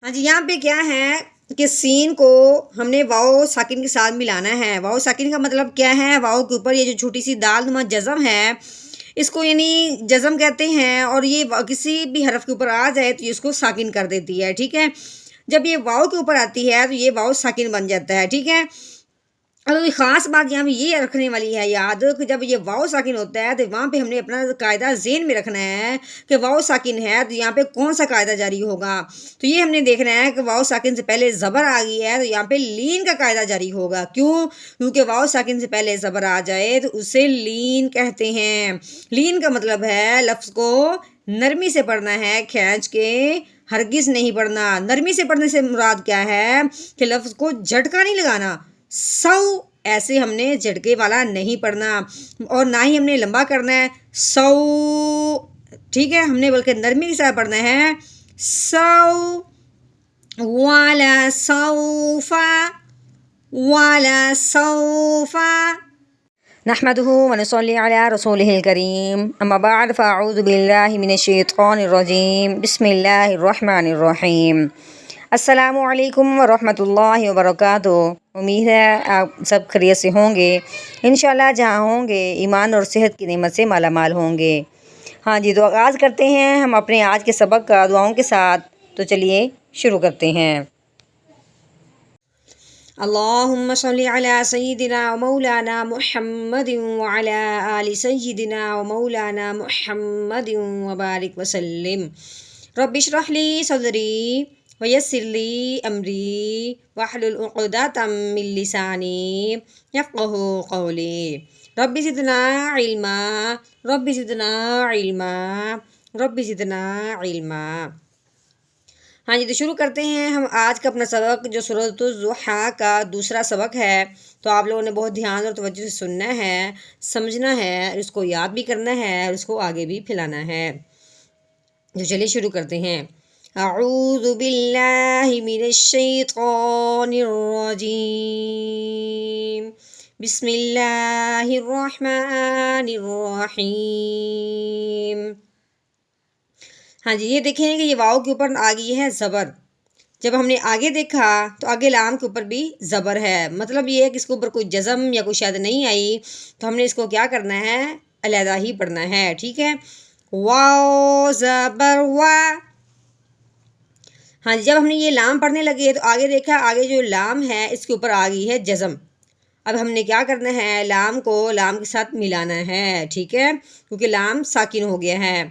ہاں جی، یہاں پہ کیا ہے کہ سین کو ہم نے واؤ ساکن کے ساتھ ملانا ہے۔ واؤ ساکن کا مطلب کیا ہے؟ واؤ کے اوپر یہ جو چھوٹی سی دال نما جزم ہے، اس کو یعنی جزم کہتے ہیں، اور یہ کسی بھی حرف کے اوپر آ جائے تو یہ اس کو ساکن کر دیتی ہے، ٹھیک ہے۔ جب یہ واؤ کے اوپر آتی ہے تو یہ واؤ ساکن بن جاتا ہے، ٹھیک ہے۔ اور کوئی خاص بات یہاں پہ یہ رکھنے والی ہے یاد کہ جب یہ واؤ ساکن ہوتا ہے تو وہاں پہ ہم نے اپنا قاعدہ ذہن میں رکھنا ہے کہ واؤ ساکن ہے تو یہاں پہ کون سا قاعدہ جاری ہوگا۔ تو یہ ہم نے دیکھنا ہے کہ واؤ ساکن سے پہلے زبر آ گئی ہے تو یہاں پہ لین کا قاعدہ جاری ہوگا۔ کیوں؟ کیونکہ واؤ ساکن سے پہلے زبر آ جائے تو اسے لین کہتے ہیں۔ لین کا مطلب ہے لفظ کو نرمی سے پڑھنا ہے، کھینچ کے ہرگز نہیں پڑھنا۔ نرمی سے پڑھنے سے مراد کیا ہے کہ لفظ کو جھٹکا نہیں لگانا، سو ایسے ہم نے جھٹکے والا نہیں پڑھنا، اور نہ ہی ہم نے لمبا کرنا ہے سو، ٹھیک ہے۔ ہم نے بلکہ نرمی کے ساتھ پڑھنا ہے سو والا سوفا والا سوفا نحمده ونصلي على رسوله الكريم اما بعد فاعوذ بالله من الشیطان الرجیم بسم اللہ الرحمن الرحیم۔ السلام علیکم ورحمۃ اللہ وبرکاتہ۔ امید ہے آپ سب خیریت سے ہوں گے، انشاءاللہ جہاں ہوں گے ایمان اور صحت کی نعمت سے مالا مال ہوں گے۔ ہاں جی، تو آغاز کرتے ہیں ہم اپنے آج کے سبق کا دعاؤں کے ساتھ۔ تو چلیے شروع کرتے ہیں۔ اللہم صلی علی سیدنا و مولانا محمد وعلی آل سیدنا و مولانا محمد وبارک وسلم۔ رب اشرح لی صدری ویسر لی امری واحلل عقدۃ من لسانی یفقہوا قولی۔ رب زدنا علما رب زدنا علما رب زدنا علما۔ ہاں جی، تو شروع کرتے ہیں ہم آج کا اپنا سبق، جو سورۃ الضحیٰ کا دوسرا سبق ہے۔ تو آپ لوگوں نے بہت دھیان اور توجہ سے سننا ہے، سمجھنا ہے، اس کو یاد بھی کرنا ہے اور اس کو آگے بھی پھیلانا ہے۔ تو چلیے شروع کرتے ہیں۔ اعوذ باللہ من الشیطان الرجیم بسم اللہ الرحمن الرحیم۔ ہاں جی، یہ دیکھیں کہ یہ واؤ کے اوپر آ گئی ہے زبر۔ جب ہم نے آگے دیکھا تو آگے لام کے اوپر بھی زبر ہے، مطلب یہ ہے کہ اس کے اوپر کوئی جزم یا کوئی شد نہیں آئی، تو ہم نے اس کو کیا کرنا ہے؟ علیحدہ ہی پڑھنا ہے، ٹھیک ہے۔ واو زبر وا۔ ہاں جی، جب ہم نے یہ لام پڑھنے لگے تو آگے دیکھا، آگے جو لام ہے اس کے اوپر آ گئی ہے جزم۔ اب ہم نے کیا کرنا ہے؟ لام کو لام کے ساتھ ملانا ہے، ٹھیک ہے، کیونکہ لام ساکن ہو گیا ہے۔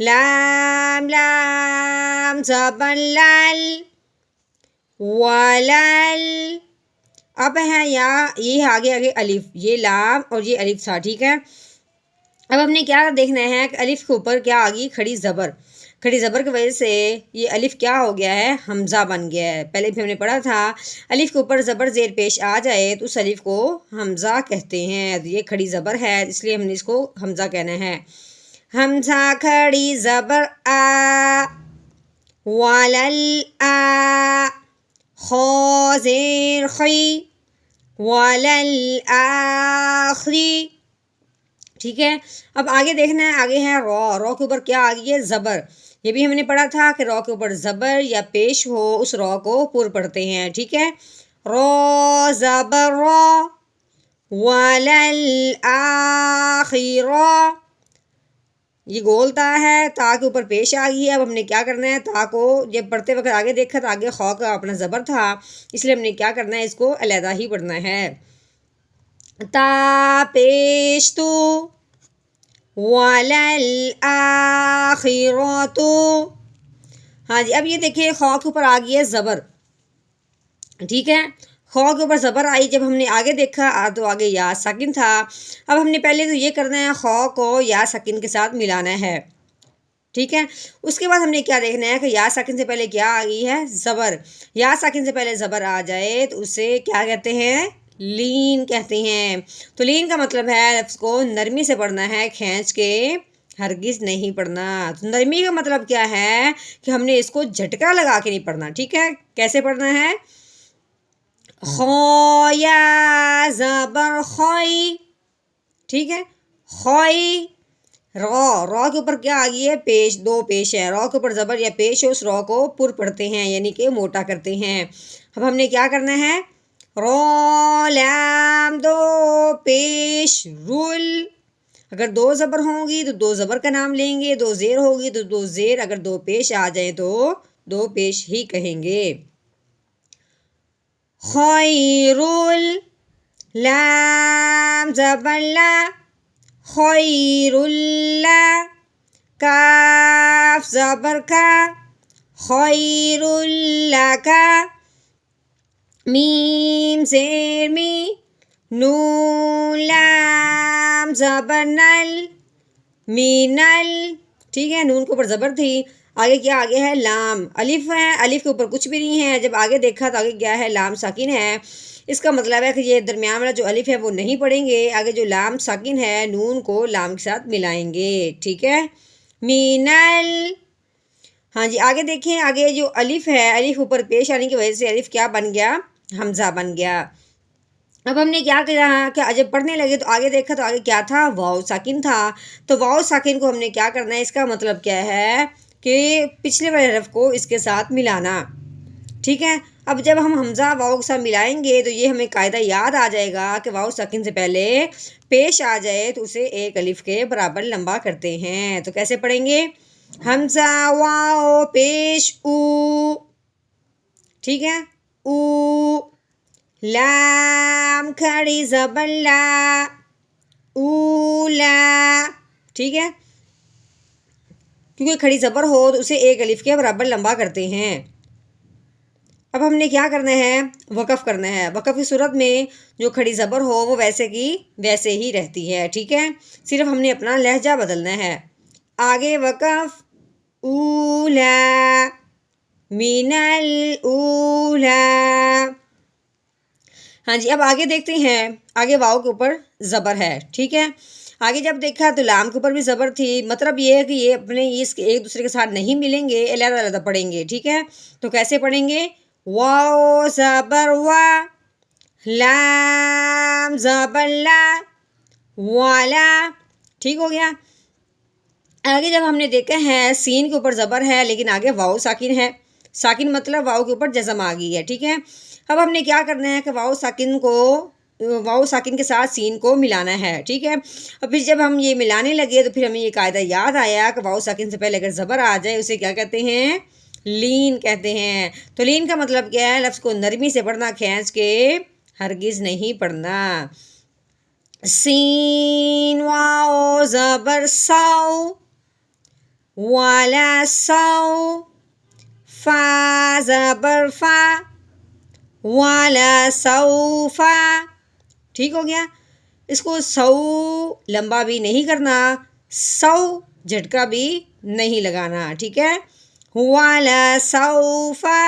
لام لام زبر لال ولل۔ اب ہے یا یہ آگے الف، یہ لام اور یہ الف تھا، ٹھیک ہے۔ اب ہم نے کیا دیکھنا ہے کہ الف کے اوپر کیا آ گئی؟ کھڑی زبر۔ کھڑی زبر کی وجہ سے یہ الف کیا ہو گیا ہے؟ حمزہ بن گیا ہے۔ پہلے بھی ہم نے پڑھا تھا الف کے اوپر زبر زیر پیش آ جائے تو اس الف کو حمزہ کہتے ہیں۔ یہ کھڑی زبر ہے اس لیے ہم نے اس کو حمزہ کہنا ہے۔ حمزہ کھڑی زبر آ ولل آ، خو زیر خی ولل آخری، ٹھیک ہے۔ اب آگے دیکھنا ہے، آگے ہے رو۔ رو کے اوپر کیا آ گئی ہے؟ زبر۔ یہ بھی ہم نے پڑھا تھا کہ رو کے اوپر زبر یا پیش ہو اس رو کو پر پڑھتے ہیں، ٹھیک ہے۔ رو زبر رو ولل آخر۔ یہ گول تا ہے، تا کے اوپر پیش آ گئی ہے۔ اب ہم نے کیا کرنا ہے؟ تا کو جب پڑھتے وقت آگے دیکھا تو آگے خو کا اپنا زبر تھا، اس لیے ہم نے کیا کرنا ہے؟ اس کو علیحدہ ہی پڑھنا ہے۔ تا پیش تو ولل آخرۃ۔ ہاں جی، اب یہ دیکھیں خو کے اوپر آ گئی ہے زبر، ٹھیک ہے۔ خو کے اوپر زبر آئی، جب ہم نے آگے دیکھا تو آگے یا ساکن تھا۔ اب ہم نے پہلے تو یہ کرنا ہے، خو کو یا ساکن کے ساتھ ملانا ہے، ٹھیک ہے۔ اس کے بعد ہم نے کیا دیکھنا ہے کہ یا ساکن سے پہلے کیا آ گئی ہے؟ زبر۔ یا ساکن سے پہلے زبر آ جائے تو اسے کیا کہتے ہیں؟ لین کہتے ہیں۔ تو لین کا مطلب ہے لفظ کو نرمی سے پڑھنا ہے، کھینچ کے ہرگز نہیں پڑھنا۔ تو نرمی کا مطلب کیا ہے کہ ہم نے اس کو جھٹکا لگا کے نہیں پڑھنا، ٹھیک ہے۔ کیسے پڑھنا ہے؟ خو یا زبر خوئی، ٹھیک ہے، خوئی رو کے اوپر کیا آ گئی ہے؟ پیش، دو پیش ہے، رو کے اوپر زبر یا پیش ہو اس رو کو پر پڑھتے ہیں یعنی کہ موٹا کرتے ہیں۔ اب ہم نے کیا کرنا ہے؟ رو لام دو پیش رول، اگر دو زبر ہوں گی تو دو زبر کا نام لیں گے، دو زیر ہوگی تو دو زیر، اگر دو پیش آ جائیں تو دو پیش ہی کہیں گے۔ خیرول لام زبر لا، خیر اللہ، کاف زبر کا، خیر اللہ کا، میم زیر می، نون لام زبر نل، مینل، ٹھیک ہے، نون کے اوپر زبر تھی، آگے کیا آگے ہے؟ لام، الف ہے، الف کے اوپر کچھ بھی نہیں ہے، جب آگے دیکھا تو آگے کیا ہے؟ لام ساکن ہے، اس کا مطلب ہے کہ یہ درمیان والا جو الف ہے وہ نہیں پڑھیں گے، آگے جو لام ساکن ہے نون کو لام کے ساتھ ملائیں گے، ٹھیک ہے، مینل۔ ہاں جی آگے دیکھیں، آگے جو الف ہے، الف اوپر پیش آنے کی وجہ سے الف کیا بن گیا؟ حمزہ بن گیا۔ اب ہم نے کیا کیا کہ جب پڑھنے لگے تو آگے دیکھا تو آگے کیا تھا؟ واو ساکن تھا، تو واو ساکن کو ہم نے کیا کرنا ہے؟ اس کا مطلب کیا ہے کہ پچھلے والے حرف کو اس کے ساتھ ملانا، ٹھیک ہے۔ اب جب ہم حمزہ واو کے ساتھ ملائیں گے تو یہ ہمیں قاعدہ یاد آ جائے گا کہ واو ساکن سے پہلے پیش آ جائے تو اسے ایک الف کے برابر لمبا کرتے ہیں، تو کیسے پڑھیں گے؟ حمزہ واو پیش او، ٹھیک ہے، او، لام کھڑی زبر لا، اولا، ٹھیک ہے، کیونکہ کھڑی زبر ہو تو اسے ایک الف کے برابر لمبا کرتے ہیں۔ اب ہم نے کیا کرنا ہے؟ وقف کرنا ہے، وقف کی صورت میں جو کھڑی زبر ہو وہ ویسے کی ویسے ہی رہتی ہے، ٹھیک ہے، صرف ہم نے اپنا لہجہ بدلنا ہے۔ آگے وقف، اولا، من الاولا، ہاں جی اب آگے دیکھتے ہیں، آگے واؤ کے اوپر زبر ہے، ٹھیک ہے، آگے جب دیکھا تو لام کے اوپر بھی زبر تھی، مطلب یہ ہے کہ یہ اپنے اس ایک دوسرے کے ساتھ نہیں ملیں گے، علیحدہ علیحدہ پڑھیں گے، ٹھیک ہے، تو کیسے پڑھیں گے؟ واو زبر وا، لام زبر لا، والا، ٹھیک ہو گیا۔ آگے جب ہم نے دیکھا ہے سین کے اوپر زبر ہے لیکن آگے واؤ ساکن ہے، ساکن مطلب واؤ کے اوپر جزم آ گئی ہے، ٹھیک ہے، اب ہم نے کیا کرنا ہے کہ واؤ ساکن کے ساتھ سین کو ملانا ہے، ٹھیک ہے، اور پھر جب ہم یہ ملانے لگے تو پھر ہمیں یہ قاعدہ یاد آیا کہ واؤ ساکن سے پہلے اگر زبر آ جائے اسے کیا کہتے ہیں؟ لین کہتے ہیں۔ تو لین کا مطلب کیا ہے؟ لفظ کو نرمی سے پڑھنا، کھینچ کے ہرگز نہیں پڑھنا۔ سین واؤ زبر سو، والا سو، فا زبر فا، والا سوفا، ٹھیک ہو گیا، اس کو سو لمبا بھی نہیں کرنا، سو جھٹکا بھی نہیں لگانا، ٹھیک ہے، والا سوفا۔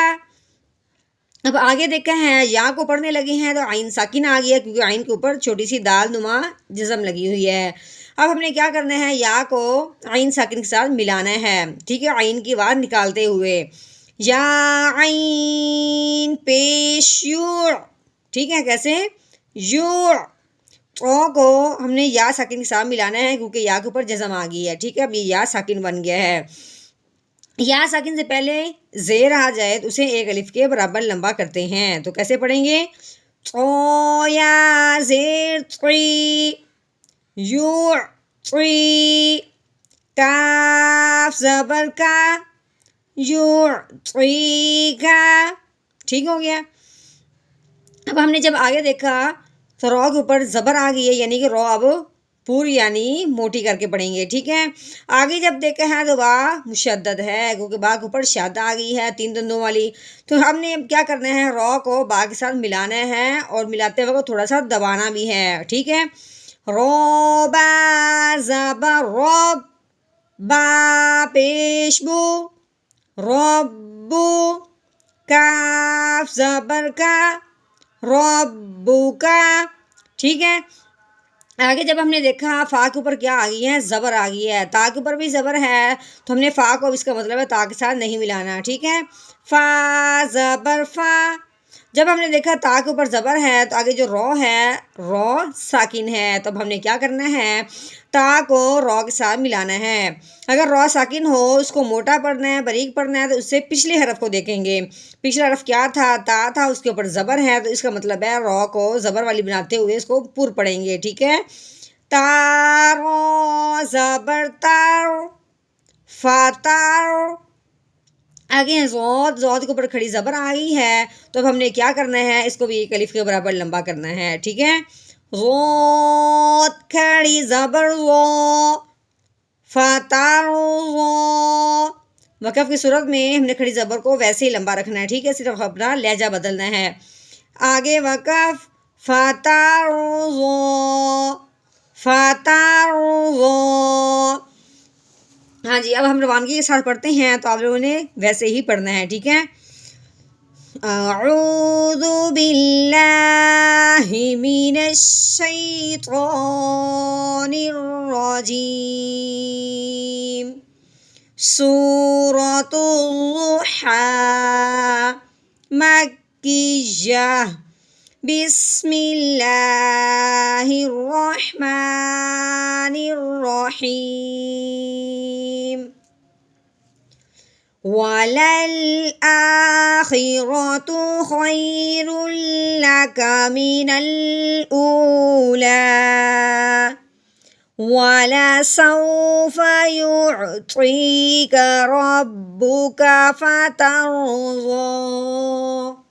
اب آگے دیکھا ہے یا کو پڑھنے لگے ہیں تو عین ساکن آ گیا کیونکہ عین کے اوپر چھوٹی سی دال نما جزم لگی ہوئی ہے۔ اب ہم نے کیا کرنا ہے؟ یا کو عین ساکن کے ساتھ ملانا ہے، ٹھیک ہے، عین کی آواز نکالتے ہوئے، یا عین پیش یو، ٹھیک ہے، کیسے؟ یو، او کو ہم نے یا ساکن کے ساتھ ملانا ہے کیونکہ یا کے اوپر جزم آ گئی ہے، ٹھیک ہے، اب یہ یا ساکن بن گیا ہے۔ یا ساکن سے پہلے زیر آ جائے تو اسے ایک الف کے برابر لمبا کرتے ہیں، تو کیسے پڑھیں گے؟ او یا زیر چی، یو چی، کاف زبر کا، یو چی کا، ٹھیک ہو گیا۔ اب ہم نے جب آگے دیکھا تو رو کے اوپر زبر آ گئی ہے یعنی کہ رو اب پوری یعنی موٹی کر کے پڑھیں گے، ٹھیک ہے، آگے جب دیکھا ہے تو با مشدد ہے کیونکہ با کے اوپر شد آ گئی ہے تین دندوں والی، تو ہم نے کیا کرنا ہے؟ رو کو با کے ساتھ ملانا ہے اور ملاتے وقت تھوڑا سا دبانا بھی ہے، ٹھیک ہے، رو با زبر روب، با پیش بو، ربو، کاف زبر کا، ربو کا، ٹھیک ہے، آگے جب ہم نے دیکھا فا کے اوپر کیا آ گئی ہے؟ زبر آ گئی ہے، تا کے اوپر بھی زبر ہے تو ہم نے فا کو اس کا مطلب ہے تا کے ساتھ نہیں ملانا، ٹھیک ہے، فا زبر فا، جب ہم نے دیکھا تا کے اوپر زبر ہے تو آگے جو رو ہے رو ساکن ہے، تو اب ہم نے کیا کرنا ہے، تا کو رو کے ساتھ ملانا ہے۔ اگر رو ساکن ہو اس کو موٹا پڑھنا ہے، باریک پڑھنا ہے، تو اس سے پچھلے حرف کو دیکھیں گے۔ پچھلا حرف کیا تھا، تا تھا، اس کے اوپر زبر ہے، تو اس کا مطلب ہے رو کو زبر والی بناتے ہوئے اس کو پر پڑھیں گے، ٹھیک ہے۔ تارو زبر تارو، فاتارو۔ آگے ہیں زود، زود کے اوپر کھڑی زبر آ گئی ہے، تو اب ہم نے کیا کرنا ہے، اس کو بھی ایک الف کے برابر لمبا کرنا ہے، ٹھیک ہے۔ زود کھڑی زبر زو، فتارو زو۔ وقف کی صورت میں ہم نے کھڑی زبر کو ویسے ہی لمبا رکھنا ہے، ٹھیک ہے، صرف اپنا لہجہ بدلنا ہے۔ آگے وقف فتارو زو، فتارو زو۔ ہاں جی، اب ہم روانگی کے ساتھ پڑھتے ہیں تو آپ لوگوں نے ویسے ہی پڑھنا ہے، ٹھیک ہے۔ اعوذ باللہ من الشیطان الرجیم، سورۃ الضحیٰ، مکیہ، بسم اللہ الرحمن الرحیم۔ وَلَلْآخِرَةُ خَيْرٌ لَكَ مِنَ الْأُولَىٰ وَلَسَوْفَ يُعْطِيكَ رَبُّكَ فَتَرْضَىٰ۔